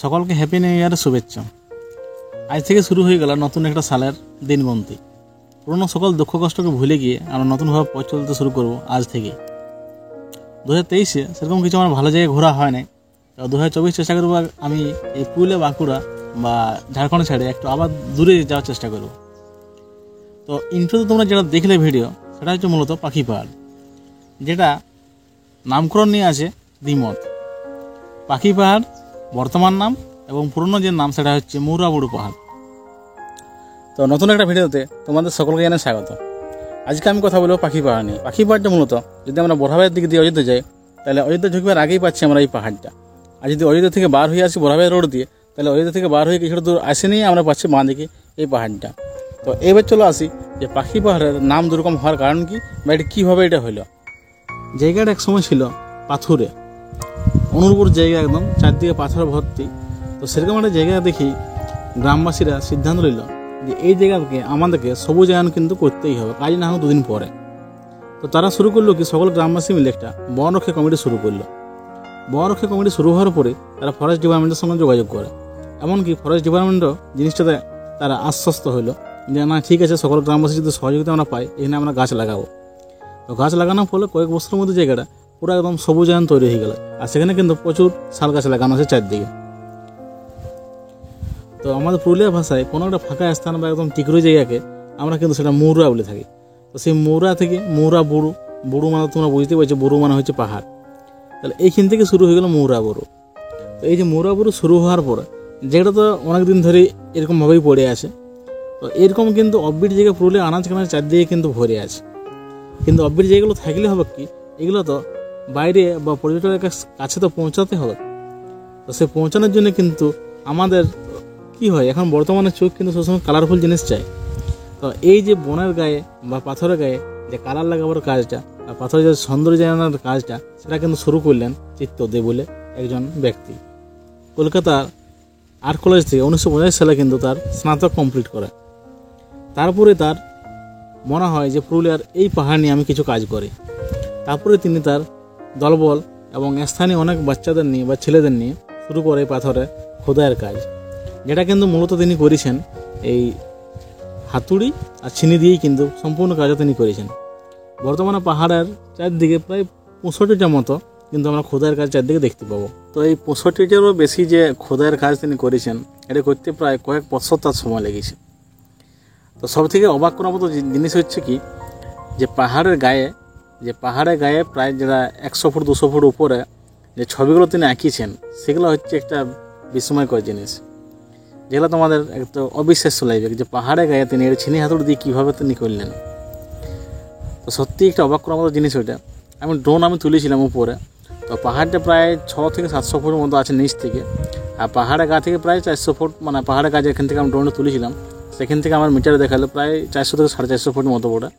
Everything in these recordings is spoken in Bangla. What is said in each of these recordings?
সকলকে হ্যাপি নিউ ইয়ারের শুভেচ্ছা। আজ থেকে শুরু হয়ে গেল নতুন একটা সালের দিনগন্তি। পুরনো সকল দুঃখ কষ্টকে ভুলে গিয়ে আমরা নতুনভাবে পথ চলতে শুরু করব আজ থেকে। 2023-এ সেরকম কিছু আমার ভালো জায়গায় ঘোরা হয় নাই। 2024 চেষ্টা করবো আমি এই পুরুলিয়া, বাঁকুড়া বা ঝাড়খণ্ড ছেড়ে একটু আবার দূরে যাওয়ার চেষ্টা করব। তো ইন্ট্রোতে তোমরা যেটা দেখলে ভিডিও, সেটা হচ্ছে মূলত পাখি পাহাড়, যেটা নামকরণ নিয়ে আছে দ্বিমত। পাখি পাহাড় বর্তমান নাম এবং পুরনো যে নাম সেটা হচ্ছে মৌরাবুড়ু পাহাড়। তো নতুন একটা ভিডিওতে তোমাদের সকলকে জানাই স্বাগত। আজকে আমি কথা বলবো পাখি পাহাড় নিয়ে। পাখি পাহাড়টা মূলত যদি আমরা বোরাবাইয়ের দিক দিয়ে অযোধ্যা যাই, তাহলে অযোধ্যা ঢুকবার আগেই পাচ্ছি আমরা এই পাহাড়টা। আর যদি অযোধ্যা থেকে বার হয়ে আসি বোরাবাই রোড দিয়ে, তাহলে অযোধ্যা থেকে বার হয়ে কিছুটা দূর আসে নিয়ে আমরা পাচ্ছি বাঁ দিকে এই পাহাড়টা। তো এবার চলে আসি যে পাখি পাহাড়ের নাম দুরকম হওয়ার কারণ কি, বা এটা কীভাবে এটা হইলো। জায়গাটা এক সময় ছিল পাথুরে, অনুর্বর জায়গা, একদম চারদিকে পাথর ভর্তি। তো সেরকম একটা জায়গা দেখি গ্রামবাসীরা সিদ্ধান্ত নিল যে এই জায়গাকে আমাদেরকে সবুজায়ন কিন্তু করতেই হবে, কাজ না হলো দুদিন পরে। তো তারা শুরু করলো কি, সকল গ্রামবাসী মিলে একটা বন রক্ষা কমিটি শুরু করলো। বন রক্ষা কমিটি শুরু হওয়ার পরে তারা ফরেস্ট ডিপার্টমেন্টের সঙ্গে যোগাযোগ করে। এমনকি ফরেস্ট ডিপার্টমেন্টও জিনিসটাতে তারা আশ্বস্ত হইলো যে না, ঠিক আছে, সকল গ্রামবাসী যদি সহযোগিতা আমরা পাই, এখানে আমরা গাছ লাগাবো। তো গাছ লাগানোর ফলে কয়েক বছরের মধ্যে জায়গাটা পুরো একদম সবুজায়ন তৈরি হয়ে গেল। আর সেখানে কিন্তু প্রচুর শাল গাছ লাগানো আছে চারদিকে। তো আমাদের পুরুলিয়া ভাষায় কোনো একটা ফাঁকা স্থান বা একদম টিকরো জায়গাকে আমরা কিন্তু সেটা মৌরা বলে থাকি। তো সেই মৌরা থেকে মৌরা বুড়ু, বুড়ু মানে তোমরা বুঝতে পারছো, বুড়ু মানে হচ্ছে পাহাড়। তাহলে এইখান থেকে শুরু হয়ে গেল মৌরা বুড়ু। তো এই যে মৌরা বুড়ু শুরু হওয়ার পরে যেটা তো অনেকদিন ধরে এরকমভাবেই পড়ে আছে। তো এরকম কিন্তু অফবিট জায়গা পুরুলিয়া আনাজ কানাজ চারদিকে কিন্তু ভরে আছে। কিন্তু অফবিট জায়গাগুলো থাকলে হবে কি, এগুলো তো বাইরে বা পর্যটকের কাছে তো পৌঁছাতে হবে। তো সে পৌঁছানোর জন্য কিন্তু আমাদের কি হয়, এখন বর্তমানে চোখ কিন্তু সবসময় কালারফুল জিনিস চাই। তো এই যে বনের গায়ে বা পাথরের গায়ে যে কালার লাগাবার কাজটা আর পাথরের যে সৌন্দর্য জানানোর কাজটা, সেটা কিন্তু শুরু করলেন চিত্তদে বলে একজন ব্যক্তি। কলকাতার আর্ট কলেজ থেকে 1985 সালে কিন্তু তার স্নাতক কমপ্লিট করে। তারপরে তার মনে হয় যে পুরুলিয়ার এই পাহাড় নিয়ে আমি কিছু কাজ করি। তারপরে তিনি তার দলবল এবং স্থানীয় অনেক বাচ্চাদের নিয়ে বা ছেলেদের নিয়ে শুরু করে পাথরে খোদাইয়ের কাজ, যেটা কিন্তু মূলত তিনি করেছেন এই হাতুড়ি আর ছিনি দিয়েই কিন্তু সম্পূর্ণ কাজও তিনি করেছেন। বর্তমানে পাহাড়ের চারদিকে প্রায় 65টার মতো কিন্তু আমরা খোদাইয়ের কাজ চারদিকে দেখতে পাবো। তো এই 65টারও বেশি যে খোদাইয়ের কাজ তিনি করেছেন, এটা করতে প্রায় কয়েক বছর তার সময় লেগেছে। তো সব থেকে অবাক করার মতো জিনিস হচ্ছে কি, যে পাহাড়ের গায়ে প্রায় যেটা 100 ফুট 200 ফুট উপরে যে ছবিগুলো তিনি আঁকিয়েছেন, সেগুলো হচ্ছে একটা বিস্ময়কর জিনিস, যেগুলো তোমাদের একটু অবিশ্বাস্য লাগবে যে পাহাড়ের গায়ে তিনি এটা ছিনি হাতুড়ি দিয়ে কীভাবে তিনি করলেন। তো সত্যি একটা অবাক করার মতো জিনিস ওইটা। ড্রোন তুলেছিলাম উপরে। তো পাহাড়টা প্রায় 600 থেকে 700 ফুটের মতো আছে নিচ থেকে, আর পাহাড়ের গা থেকে প্রায় 400 ফুট, মানে পাহাড়ের গা যেখান থেকে আমি ড্রোনটা তুলেছিলাম সেখান থেকে আমার মিটারে দেখালো প্রায় 400 থেকে 450 ফুটের মতো ওটা।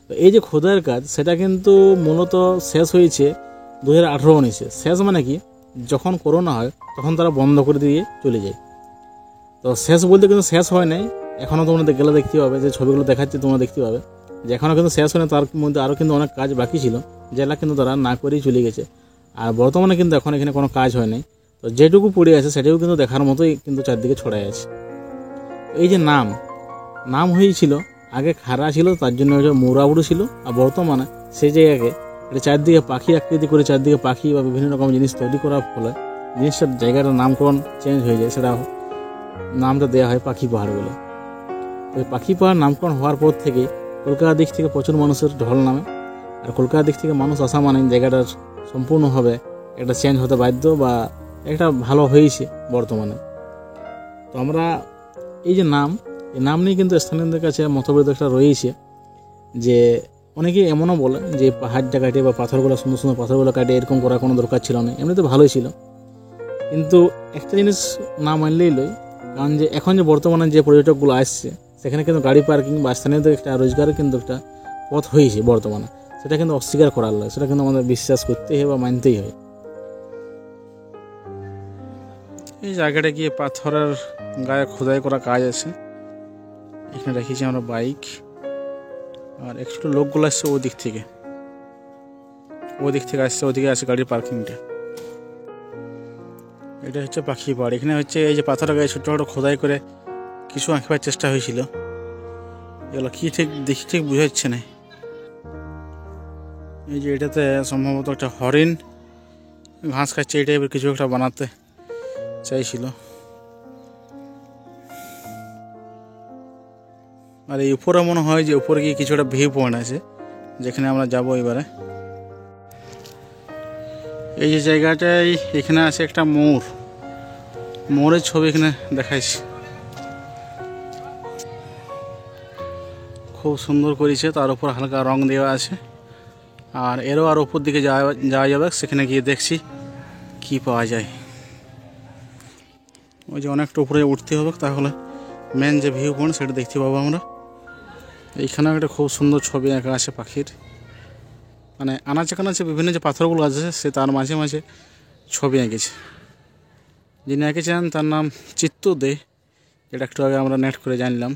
তো এই যে খোদাইয়ের কাজ, সেটা কিন্তু মূলত শেষ হয়েছে 2018-19-এ। শেষ মানে কি, যখন করোনা হয় তখন তারা বন্ধ করে দিয়ে চলে যায়। তো শেষ বলতে কিন্তু শেষ হয় নাই, এখনও তোমরা গেলে দেখতে পাবে যে ছবিগুলো দেখাচ্ছে, তোমরা দেখতে পাবে যে এখনও কিন্তু শেষ হয় না। তার মধ্যে আরও কিন্তু অনেক কাজ বাকি ছিল, যেটা কিন্তু তারা না করেই চলে গেছে। আর বর্তমানে কিন্তু এখন এখানে কোনো কাজ হয় নাই। তো যেটুকু পড়ে আছে সেটাও কিন্তু দেখার মতোই কিন্তু চারদিকে ছড়াই আছে। এই যে নাম হয়েছিল, আগে খাড়া ছিল তার জন্য মৌরাবুড়ু ছিল, আর বর্তমানে সেই জায়গাকে এটা চারদিকে পাখি আকৃতি করে চারদিকে পাখি বা বিভিন্ন রকম জিনিস তৈরি করার ফলে জিনিসটার জায়গাটার নামকরণ চেঞ্জ হয়ে যায়, সেটা নামটা দেওয়া হয় পাখি পাহাড় বলে। তো পাখি পাহাড় নামকরণ হওয়ার পর থেকে কলকাতার দিক থেকে প্রচুর মানুষের ঢল নামে। আর কলকাতার দিক থেকে মানুষ আসা মানে জায়গাটার সম্পূর্ণভাবে একটা চেঞ্জ হতে বাধ্য, বা একটা ভালো হয়েছে বর্তমানে। তো আমরা এই যে নাম নিয়ে কিন্তু স্থানীয়দের কাছে মতভেদ একটা রয়েছে, যে অনেকে এমনও বলে যে পাহাড়টা কাটে বা পাথরগুলো, সুন্দর সুন্দর পাথরগুলো কাটে এরকম করার কোনো দরকার ছিল না, এমনিতে ভালোই ছিল। কিন্তু একটা জিনিস না মানলেই লই, কারণ যে এখন যে বর্তমানে যে পর্যটকগুলো আসছে, সেখানে কিন্তু গাড়ি পার্কিং বা স্থানীয়দের একটা রোজগারের কিন্তু একটা পথ হয়েছে বর্তমানে, সেটা কিন্তু অস্বীকার করার নয়, সেটা কিন্তু আমাদের বিশ্বাস করতেই হয় বা মানতেই হয়। এই জায়গাটা গিয়ে পাথরের গায়ে খোদাই করা কাজ আছে। এখানে রেখেছি আমরা বাইক, আর একটু লোকগুলো আসছে ওদিক থেকে আসছে, ওদিকে আছে গাড়ির পার্কিংটা। এটা হচ্ছে পাখি পাড়। এখানে হচ্ছে এই যে পাথরের গায়ে ছোট ছোট খোদাই করে কিছু আঁকবার চেষ্টা হয়েছিল। এগুলো কি ঠিক দেখি ঠিক বোঝা যাচ্ছে না। এই যে এটাতে সম্ভবত একটা হরিণ ঘাস খাচ্ছে, এই টাইপের কিছু একটা বানাতে চাইছিল। আর এই উপরে মনে হয় যে উপরে গিয়ে কিছু একটা ভিউ পয়েন্ট আছে যেখানে আমরা যাবো এবারে। এই যে জায়গাটায় এখানে আছে একটা মোরের ছবি এখানে দেখাইছে, খুব সুন্দর করেছে। তার উপর হালকা রং দেওয়া আছে। আর এরও আর উপর দিকে যাওয়া যাবে, সেখানে গিয়ে দেখছি কি পাওয়া যায়। ওই যে অনেকটা উপরে উঠতে হবে, তাহলে মেন যে ভিউ পয়েন্ট সেটা দেখতে পাবো আমরা। এইখানে একটা খুব সুন্দর ছবি আঁকা আছে পাখির, মানে আনাচে কানাচে বিভিন্ন যে পাথরগুলো আছে সে তার মাঝে মাঝে ছবি এঁকেছে। যিনি এঁকেছেন তার নাম চিত্ত দে, যেটা একটু আগে আমরা নেট করে জানলাম।